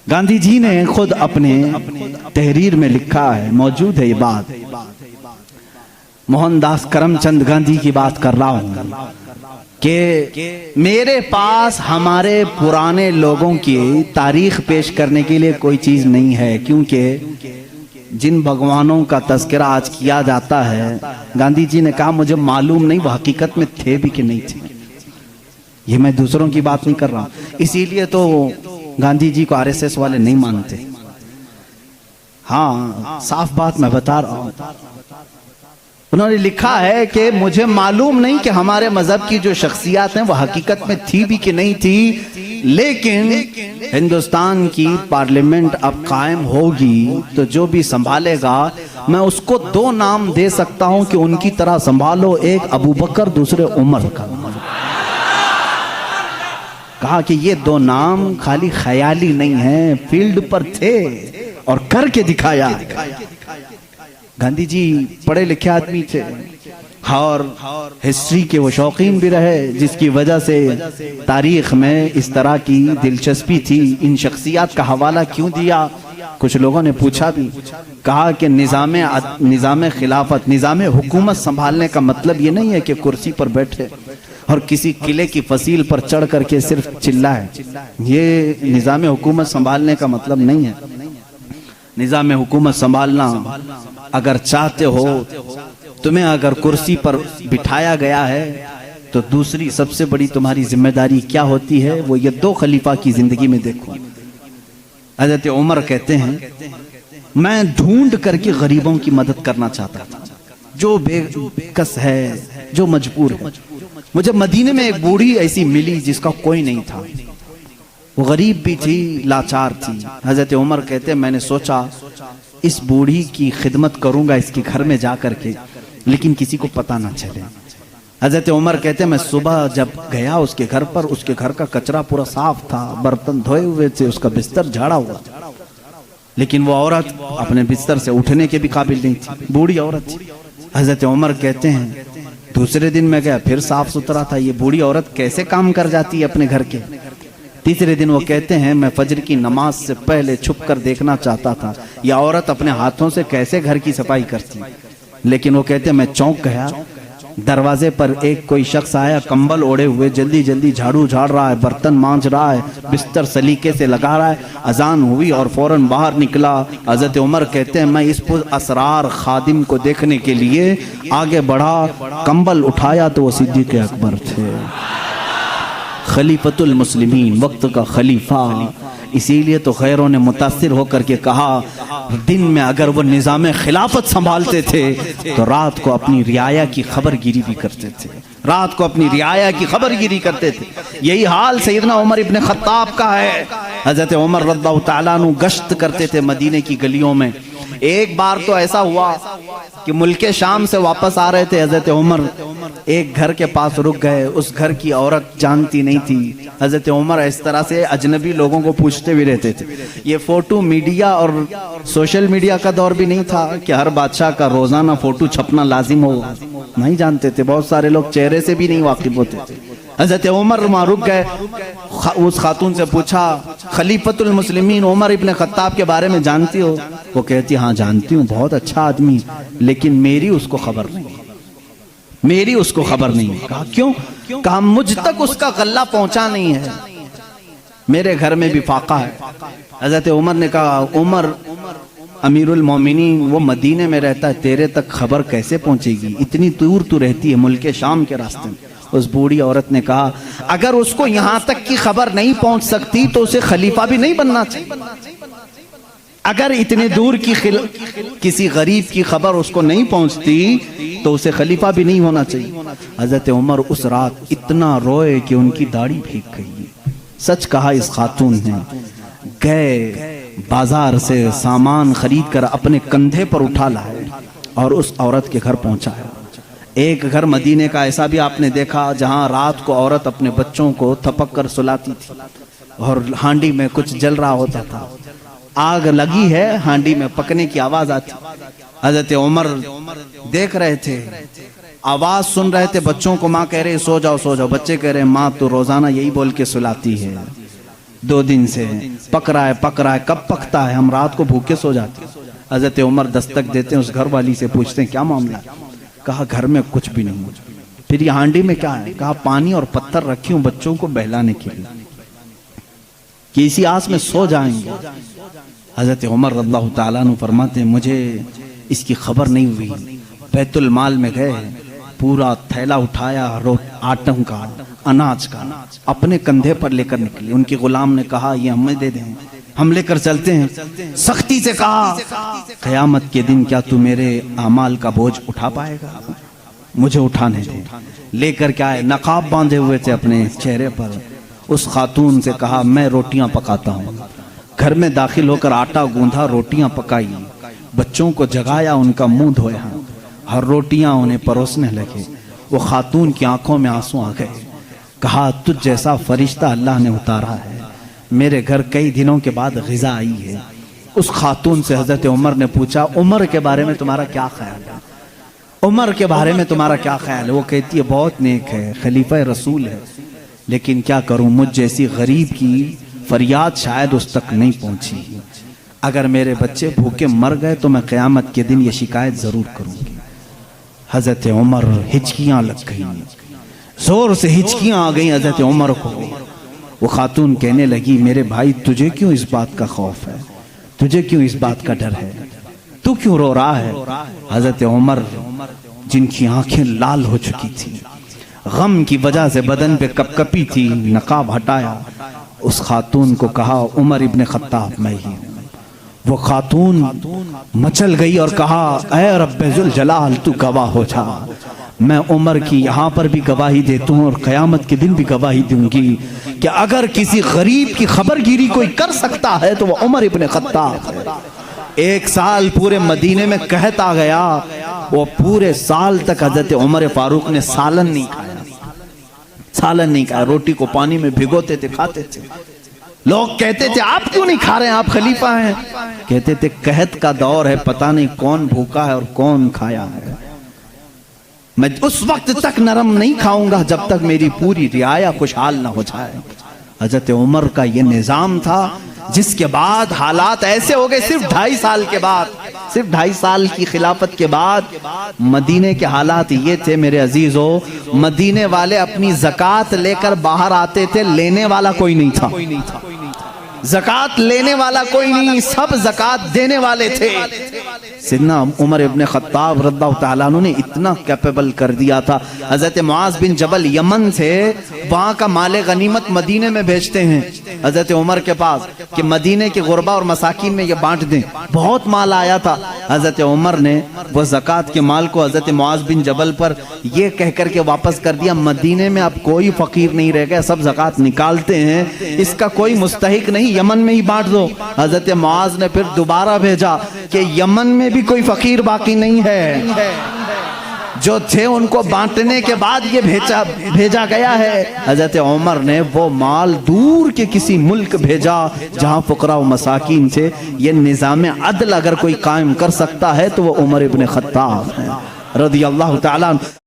गांधी जी ने खुद अपने तहरीर में लिखा है, मौजूद है ये बात। मोहनदास करमचंद गांधी की बात कर रहा हूं कि मेरे पास हमारे पुराने लोगों की तारीख पेश करने के लिए कोई चीज नहीं है, क्योंकि जिन भगवानों का तज़किरा आज किया जाता है, गांधी जी ने कहा मुझे मालूम नहीं वो हकीकत में थे भी कि नहीं थे। ये मैं दूसरों की बात नहीं कर रहा हूं, इसीलिए तो गांधी जी को आरएसएस वाले नहीं मानते। हाँ, साफ बात मैं बता रहा हूं। उन्होंने लिखा है कि मुझे मालूम नहीं कि हमारे मजहब की जो शख्सियत हैं वो हकीकत में थी भी कि नहीं थी, लेकिन हिंदुस्तान की पार्लियामेंट अब कायम होगी तो जो भी संभालेगा मैं उसको दो नाम दे सकता हूं कि उनकी तरह संभालो, एक अबू बकर, दूसरे उमर का। कहा कि ये दो नाम खाली ख्याली नहीं है, फील्ड पर थे और करके दिखाया। गांधी जी पढ़े लिखे आदमी थे और हिस्ट्री के वो शौकीन भी रहे, जिसकी वजह से तारीख में इस तरह की दिलचस्पी थी। इन शख्सियत का हवाला क्यों दिया, कुछ लोगों ने पूछा भी। कहा कि निज़ाम खिलाफत, निज़ाम हुकूमत संभालने का मतलब ये नहीं है कि कुर्सी पर बैठे और किसी किले की फसील पर चढ़ करके सिर्फ चिल्लाए। ये निज़ाम हुकूमत संभालने का मतलब नहीं है। निज़ाम हुकूमत संभालना अगर चाहते हो, तुम्हें अगर कुर्सी पर बिठाया गया है तो दूसरी सबसे बड़ी तुम्हारी जिम्मेदारी क्या होती है, वो ये दो खलीफा की जिंदगी में देखो। हज़रत उमर कहते हैं मैं ढूंढ करके गरीबों की मदद करना चाहता था, जो बेकस है, जो मजबूर है। मुझे मदीने में एक बूढ़ी ऐसी मिली जिसका कोई नहीं था, वो गरीब भी थी, लाचार थी। हज़रत उमर कहते मैंने सोचा इस बूढ़ी की खिदमत करूंगा इसके घर में जा करके, लेकिन किसी को पता ना चले। हज़रत उमर कहते मैं सुबह जब गया उसके घर पर, उसके घर का कचरा पूरा साफ था, बर्तन धोए हुए थे, उसका बिस्तर झाड़ा हुआ, लेकिन वो औरत अपने बिस्तर से उठने के भी काबिल नहीं थी, बूढ़ी औरत थी। हज़रत उमर कहते हैं दूसरे दिन मैं गया, फिर साफ सुथरा था। ये बूढ़ी औरत कैसे काम कर जाती है अपने घर के। तीसरे दिन वो कहते हैं मैं फजर की नमाज से पहले छुप कर देखना चाहता था यह औरत अपने हाथों से कैसे घर की सफाई करती, लेकिन वो कहते हैं मैं चौंक गया। दरवाजे पर एक कोई शख्स आया, कंबल ओढ़े हुए, जल्दी जल्दी झाड़ू झाड़ रहा है, बर्तन मांज रहा है, बिस्तर सलीके से लगा रहा है। अजान हुई और फौरन बाहर निकला। हज़रत उमर कहते हैं मैं इस असरार खादिम को देखने के लिए आगे बढ़ा, कंबल उठाया तो वो सिद्दीक़ अकबर थे, खलीफतुल मुस्लिमीन, वक्त का खलीफा। इसीलिए तो खैरों ने मुतासिर होकर के कहा दिन में अगर वो निज़ाम खिलाफत संभालते थे तो रात को अपनी रियाया की खबरगिरी भी करते थे, रात को अपनी रियाया की खबरगिरी करते थे। यही हाल सैयदना उमर इब्न खत्ताब का है। हज़रत उमर रज़ियल्लाहु ताला अन्हु गश्त करते थे मदीने की गलियों में। एक बार तो ऐसा हुआ कि मुल्के शाम से वापस आ रहे थे, हज़रत उमर एक घर के पास रुक गए। उस घर की औरत जानती नहीं थी। हज़रत उमर इस तरह से अजनबी लोगों को पूछते भी रहते थे। ये फोटो मीडिया और सोशल मीडिया का दौर भी नहीं था कि हर बादशाह का रोजाना फोटो छपना लाजिम हो, नहीं जानते थे। बहुत सारे लोग चेहरे से भी नहीं वाकिफ होते थे। हज़रत उमर वहाँ रुक गए, उस खातून से पूछा खलीफतुल मुस्लिमीन उमर इब्न खत्ताब के बारे में जानती हो? वो कहती हाँ जानती हूँ, बहुत अच्छा आदमी, लेकिन मेरी उसको खबर नहीं, मेरी उसको खबर नहीं। कहा क्यों? कहा मुझ तक उसका गल्ला पहुंचा नहीं है, मेरे घर में भी फाका है। हज़रत उमर ने कहा उमर अमीरुल मोमिनीन, वो मदीने में रहता है, तेरे तक खबर कैसे पहुंचेगी, इतनी दूर तू रहती है मुल्के शाम के रास्ते में। उस बूढ़ी औरत ने कहा अगर उसको यहाँ तक की खबर नहीं पहुंच सकती तो उसे खलीफा भी नहीं बनना चाहिए। अगर इतने दूर की किसी गरीब की खबर उसको नहीं पहुंचती तो उसे खलीफा भी नहीं होना चाहिए। हज़रत उमर उस रात इतना रोए कि उनकी दाढ़ी भीग गई। सच कहा इस खातून ने, गए बाजार से सामान खरीद कर अपने कंधे पर उठा लाए और उस औरत के घर पहुंचाया। एक घर मदीने का ऐसा भी आपने देखा जहां रात को औरत अपने बच्चों को थपक कर सुलाती थी और हांडी में कुछ जल रहा होता था, आग लगी है, हांडी में पकने की आवाज आती। हज़रत उमर देख रहे थे, आवाज सुन रहे थे, बच्चों को माँ कह रहे सो जाओ सो जाओ, बच्चे कह रहे माँ तो रोजाना यही बोल के सुलाती है। 2 दिन से पक रहा है, कब पकता है? हम रात को भूखे सो जाते हैं। हजरत उमर दस्तक देते हैं, उस घर वाली से पूछते हैं क्या मामला? कहा घर में कुछ भी नहीं। फिर ये हांडी में क्या है? कहा पानी और पत्थर रखी हूं बच्चों को बहलाने के लिए, कि इसी आस में सो जाएंगे। हजरत उमर रज़ियल्लाहु ताला अन्हु फरमाते हैं मुझे इसकी खबर नहीं हुई। बैतुल माल में गए, पूरा थैला उठाया आटों का, अनाज का, अपने कंधे पर लेकर निकले। उनके गुलाम ने कहा ये हमें दे दें, हम लेकर चलते हैं। सख्ती से कहा क़यामत के दिन क्या तू मेरे अमाल का बोझ उठा पाएगा? मुझे उठाने दे। लेकर क्या है, नकाब बांधे हुए थे अपने चेहरे पर। उस खातून से कहा मैं रोटियां पकाता हूँ। घर में दाखिल होकर आटा गूंधा, रोटियां पकाई, बच्चों को जगाया, उनका मुंह धोया, हर रोटियां उन्हें परोसने लगे। वो खातून की आंखों में आंसू आ गए। कहा तुझ जैसा फरिश्ता अल्लाह ने उतारा है, मेरे घर कई दिनों के बाद ग़िज़ा आई है। उस खातून से हजरत उमर ने पूछा उमर के बारे में तुम्हारा क्या ख्याल है? उमर के बारे में तुम्हारा क्या ख्याल है? वो कहती है बहुत नेक है, खलीफा रसूल है, लेकिन क्या करूं, मुझ जैसी गरीब की फरियाद शायद उस तक नहीं पहुंची। अगर मेरे बच्चे भूखे मर गए तो मैं क़यामत के दिन ये शिकायत जरूर करूंगी। हजरत उमर हिचकियां लग गई, जोर से हिचकियां आ गई हजरत उमर को। वो खातून कहने लगी मेरे भाई तुझे क्यों इस बात का खौफ है, तुझे क्यों इस बात का डर है, तू क्यों रो रहा है? हजरत उमर जिनकी आंखें लाल हो चुकी थी, गम की वजह से बदन पे कपकपी थी, नकाब हटाया। उस खातून को कहा उमर इब्ने खत्ताब मैं ही हूं। वो खातून मचल गई और कहा ऐ रब्बे जुल जलाल तू गवाह हो जा, मैं उमर की यहाँ पर भी गवाही देता हूँ और क़यामत के दिन भी गवाही दूंगी कि अगर किसी गरीब की खबरगिरी कोई कर सकता है तो वो उमर इब्ने खत्ताब है। 1 साल पूरे मदीने में कहत आ गया, वो पूरे साल तक हजरत उमर फारूक ने सालन नहीं खाया, सालन नहीं खाया, रोटी को पानी में भिगोते थे, खाते थे। लोग कहते थे आप क्यों नहीं खा रहे हैं, आप खलीफा हैं? कहते थे कहत का दौर है, पता नहीं कौन भूखा है और कौन खाया है। मैं उस वक्त तक नरम नहीं खाऊंगा जब तक मेरी पूरी रियाया खुशहाल ना हो जाए। हजरत उमर का ये निजाम था, जिसके बाद हालात ऐसे हो गए। सिर्फ 2.5 साल के बाद, सिर्फ 2.5 साल की खिलाफत के बाद मदीने के हालात ये थे मेरे अजीजों, मदीने वाले अपनी ज़कात लेकर बाहर आते थे, लेने वाला कोई नहीं था। ज़कात लेने वाला कोई नहीं, सब ज़कात देने वाले थे। सिद्दीक़ उमर इब्ने खत्ताब रज़ियल्लाहु ताला अन्हु ने इतना कैपेबल कर दिया था। हज़रत मुआज़ बिन जबल यमन से वहाँ का माले गनीमत मदीने में भेजते हैं हज़रत उमर के पास कि मदीने के गुरबा और मसाकिन में ये बांट दें। बहुत माल आया था। हज़रत उमर ने वो ज़कात के माल को हज़रत मुआज़ बिन जबल पर ये कह कर के वापस कर दिया, मदीने में अब कोई फ़कीर नहीं रह गया, सब ज़कात निकालते हैं, इसका कोई मुस्तहिक नहीं, यमन में ही बांट दो। हज़रत मुआज़ ने फिर दोबारा भेजा कि यमन में भी कोई फ़कीर बाकी नहीं है, जो थे उनको बांटने के बाद ये भेजा गया है। हज़रत उमर ने वो माल दूर के किसी मुल्क भेजा जहाँ फुकरा व मसाकीन थे। ये निज़ाम अदल अगर कोई कायम कर सकता है तो वो उमर इब्ने खत्ताब है रज़ियल्लाहु ताला अन्हु।